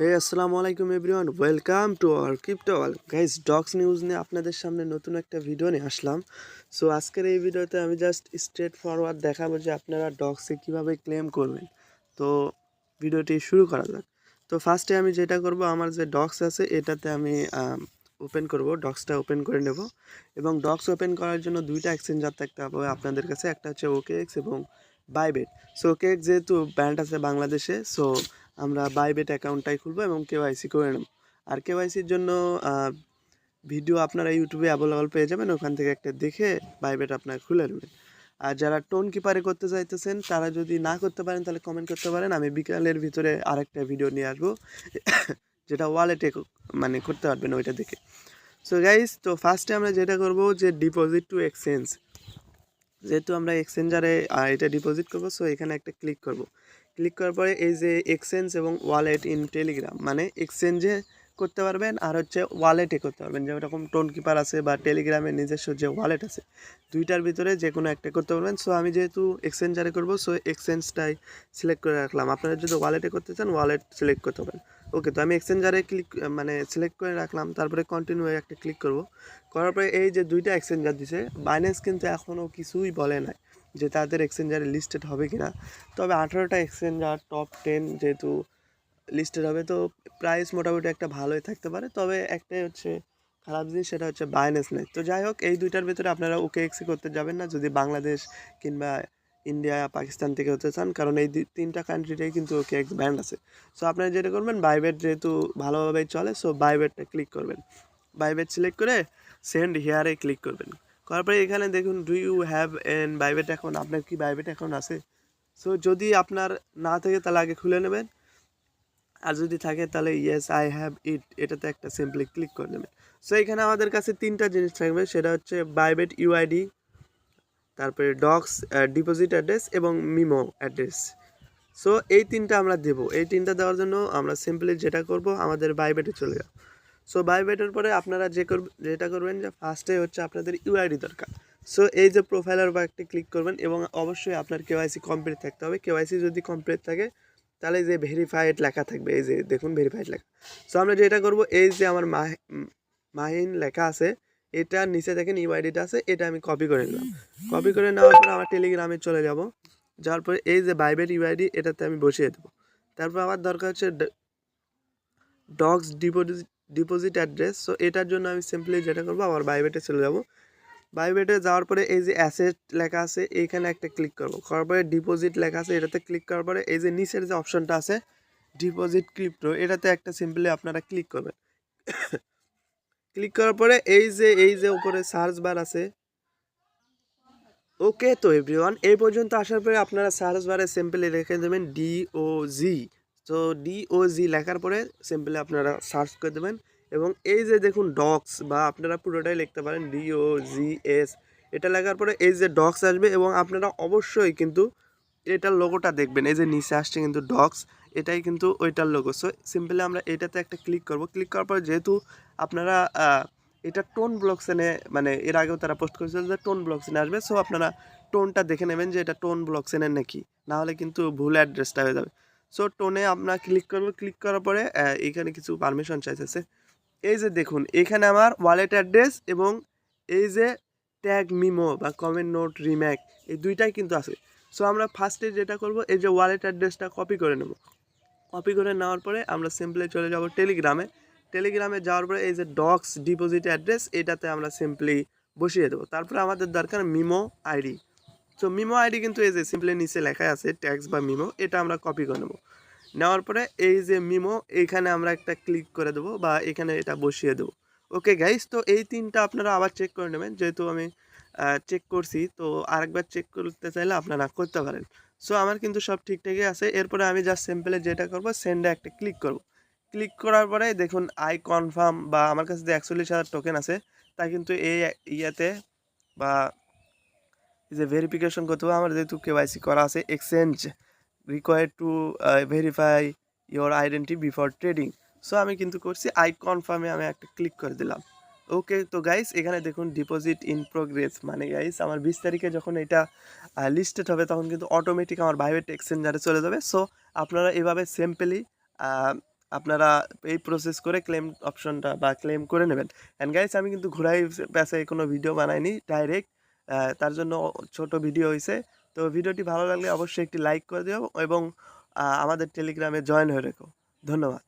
হে আসসালামু আলাইকুম everyone, welcome to our crypto world. Guys, docs news নিয়ে আপনাদের সামনে নতুন একটা ভিডিও নিয়ে আসলাম। সো আজকের এই ভিডিওতে আমি জাস্ট স্ট্রেট ফরওয়ার্ড দেখাবো যে আপনারা ডক্সে কীভাবে ক্লেম করবেন। তো ভিডিওটি শুরু করা যাক। তো ফার্স্টে আমি যেটা করব, আমার যে ডক্স আছে এটাতে আমি ওপেন করব, ডক্সটা ওপেন করে নেব। এবং ডক্স ওপেন করার জন্য দুইটা এক্সচেঞ্জার থাকতে হবে আপনাদের কাছে, একটা হচ্ছে OKX এবং বাইবেট। সো OKX যেহেতু ব্যান্ড আছে বাংলাদেশে, সো আমরা বাইবেট অ্যাকাউন্টটাই খুলবো এবং কেওয়াইসি করে নেব। আর কেওয়াইসির জন্য ভিডিও আপনারা ইউটিউবে অ্যাভেলেবল পেয়ে যাবেন, ওখান থেকে একটা দেখে বাইবেট আপনারা খুলে নেবেন। আর যারা টোন কিপারে করতে চাইতেছেন তারা যদি না করতে পারেন তাহলে কমেন্ট করতে পারেন, আমি বিকালের ভিতরে আরেকটা ভিডিও নিয়ে আসবো যেটা ওয়ালেটে মানে করতে পারবেন ওইটা দেখে। সো গাইস, তো ফার্স্টে আমরা যেটা করব যে ডিপোজিট টু এক্সচেঞ্জ, যেহেতু আমরা এক্সচেঞ্জারে এটা ডিপোজিট করবো, সো এখানে একটা ক্লিক করব। ক্লিক করার পরে এই যে এক্সচেঞ্জ এবং ওয়ালেট ইন টেলিগ্রাম, মানে এক্সচেঞ্জে করতে পারবেন আর হচ্ছে ওয়ালেটে করতে পারবেন, যেরকম টোন কিপার আছে বা টেলিগ্রামের নিজস্ব যে ওয়ালেট আছে, দুইটার ভিতরে যে কোনো একটা করতে পারবেন। সো আমি যেহেতু এক্সচেঞ্জারে করব, সো এক্সচেঞ্জটাই সিলেক্ট করে রাখলাম। আপনারা যদি ওয়ালেটে করতে চান ওয়ালেট সিলেক্ট করতে পারেন। ওকে, তো আমি এক্সচেঞ্জারে ক্লিক মানে সিলেক্ট করে রাখলাম, তারপরে কন্টিনিউ একটা ক্লিক করব। করার পরে এই যে দুইটা এক্সচেঞ্জার দিছে, বাইন্যান্স কিন্তু এখনও কিছুই বলে নাই যে তাদের এক্সচেঞ্জারে লিস্টেড হবে কিনা। তবে 18টা এক্সচেঞ্জার টপ 10 যেহেতু লিস্টেড হবে, তো প্রাইস মোটামুটি একটা ভালোই থাকতে পারে। তবে একটাই হচ্ছে খারাপ জিনিস, সেটা হচ্ছে বাইন্যান্স নেই। তো যাই হোক, এই দুইটার ভিতরে আপনারা OKX করতে যাবেন না যদি বাংলাদেশ কিংবা ইন্ডিয়া পাকিস্তান থেকে হতে চান, কারণ এই তিনটা কান্ট্রিতেই কিন্তু OKX ব্যান্ড আছে। সো আপনারা যেটা করবেন, বাইবেট যেহেতু ভালোভাবেই চলে, সো বাইবেটটা ক্লিক করবেন। বাইবেট সিলেক্ট করে সেন্ড হিয়ারে ক্লিক করবেন। করার পরে এখানে দেখুন, do you have an Bybit account, আপনার কি বাইবেট অ্যাকাউন্ট আছে? সো যদি আপনার না থাকে তাহলে আগে খুলে নেবেন, আর যদি থাকে তাহলে ইয়েস আই হ্যাভ ইট, এটাতে একটা সিম্পলি ক্লিক করে নেবেন। সো এখানে আমাদের কাছে তিনটা জিনিস থাকবে, সেটা হচ্ছে বাইবেট ইউআইডি, তারপরে ডক্স ডিপোজিট অ্যাড্রেস এবং মিমো অ্যাড্রেস। সো এই তিনটা আমরা দেবো। এই তিনটা দেওয়ার জন্য আমরা সিম্পলি যেটা করব, আমাদের বাইবেটে চলে যাব। সো বাইবেটের পরে আপনারা যেটা করবেন যে ফার্স্টে হচ্ছে আপনাদের ইউআইডি দরকার। সো এই যে প্রোফাইলের বা একটা ক্লিক করবেন এবং অবশ্যই আপনার কেওয়াইসি কমপ্লিট থাকতে হবে। কেওয়াইসি যদি কমপ্লিট থাকে তাহলে যে ভেরিফাইড লেখা থাকবে, এই যে দেখুন ভেরিফাইড লেখা। সো আমরা যেটা করব, এই যে আমার মাহিন লেখা আছে, এটা নিচে দেখেন ইউআইডিটা আছে, এটা আমি কপি করে নিলাম। কপি করে নেওয়ার পর আমার টেলিগ্রামে চলে যাব। যাওয়ার পরে এই যে বাইবেট ইউআইডি, এটাতে আমি বসিয়ে দেবো। তারপর আমার দরকার হচ্ছে ডক্স ডিপোজিট অ্যাড্রেস। সো এটার জন্য আমি সিম্পলি যেটা করবো, আমার বাইবেটে চলে যাব। বাইবেটে যাওয়ার পরে এই যে অ্যাসেট লেখা আছে, এইখানে একটা ক্লিক করবো। করার পরে ডিপোজিট লেখা আছে, এটাতে ক্লিক করার পরে এই যে নিচের যে অপশনটা আছে ডিপোজিট ক্রিপ্টো, এটাতে একটা সিম্পলি আপনারা ক্লিক করবেন। ক্লিক করার পরে এই যে উপরে সার্চ বার আছে। ওকে, তো এভরিওয়ান, এই পর্যন্ত আসার পরে আপনারা সার্চ বারে সিম্পলি রেখে দেবেন DOG। তো DOG লেখার পরে সিম্পলি আপনারা সার্চ করে দেবেন এবং এই যে দেখুন ডক্স, বা আপনারা পুরোটাই লিখতে পারেন DOGS, এটা লেখার পরে এই যে ডক্স আসবে এবং আপনারা অবশ্যই কিন্তু এটার লোগোটা দেখবেন। এই যে নিচে আসছে কিন্তু ডক্স, এটাই কিন্তু ওইটার লোগো। সো সিম্পলি আমরা এটাতে একটা ক্লিক করব। ক্লিক করার পর যেহেতু আপনারা এটা টোন ব্লকসেনে, মানে এর আগেও তারা পোস্ট করেছিল যে টোন ব্লকসেনে আসবে, সো আপনারা টোনটা দেখে নেবেন যে এটা টোন ব্লকসেনের নাকি, না হলে কিন্তু ভুল অ্যাড্রেসটা হয়ে যাবে। সো টোনে আপনার ক্লিক করবো। ক্লিক করার পরে এখানে কিছু পারমিশন চাইতেছে। এই যে দেখুন, এখানে আমার ওয়ালেট অ্যাড্রেস এবং এই যে ট্যাগ মিমো বা কমেন্ট নোট রিম্যাক, এই দুইটাই কিন্তু আছে। সো আমরা ফার্স্টে যেটা করব, এই যে ওয়ালেট অ্যাড্রেসটা কপি করে নেব। কপি করে নেওয়ার পরে আমরা সিম্পলি চলে যাব টেলিগ্রামে। টেলিগ্রামে যাওয়ার পরে এই যে ডক্স ডিপোজিট অ্যাড্রেস, এটাতে আমরা সিম্পলি বসিয়ে দেবো। তারপরে আমাদের দরকার memo ID. So memo ID কিন্তু এই যে সিম্পলি নিচে লেখা আছে ট্যাক্স বা মিমো, এটা আমরা কপি করে নেব। নেওয়ার পরে এই যে মিমো, এইখানে আমরা একটা ক্লিক করে দেবো বা এখানে এটা বসিয়ে দেবো। ওকে গাইস, তো এই তিনটা আপনারা আবার চেক করে নেবেন, যেহেতু আমি চেক করছি, তো আরেকবার চেক করতে চাইলে আপনারা করতে পারেন। সো আমার কিন্তু সব ঠিকঠাকই আছে। এরপরে আমি জাস্ট সিম্পলি যেটা করবো, সেন্ডে একটা ক্লিক করব। ক্লিক করার পরে দেখুন আই কনফার্ম, বা আমার কাছে যে 41,000 টোকেন আছে তা কিন্তু এই ইয়াতে বা যে ভেরিফিকেশন করতে হবে, আমার যেহেতু কেওয়াইসি করা আছে, exchange required to verify your identity before trading. So আমি কিন্তু করছি, আই কনফার্মে আমি একটা ক্লিক করে দিলাম। ওকে, তো গাইস এখানে দেখুন ডিপোজিট ইন প্রোগ্রেস, মানে গাইস আমার 20 তারিখে যখন এটা লিস্টেড হবে তখন কিন্তু অটোমেটিক আমার বাইবেট এক্সচেঞ্জারে চলে যাবে। সো আপনারা এভাবে সিম্পলি আপনারা এই প্রসেস করে ক্লেম অপশনটা বা ক্লেম করে নেবেন। অ্যান্ড গাইস আমি কিন্তু ঘোড়ায় প্যাঁচায় কোনো ভিডিও বানাইনি, ডাইরেক্ট তার জন্য ছোট ভিডিও হয়েছে। তো ভিডিওটি ভালো লাগলে অবশ্যই একটি লাইক করে দিও এবং আমাদের টেলিগ্রামে জয়েন হয়ে রেখো। ধন্যবাদ।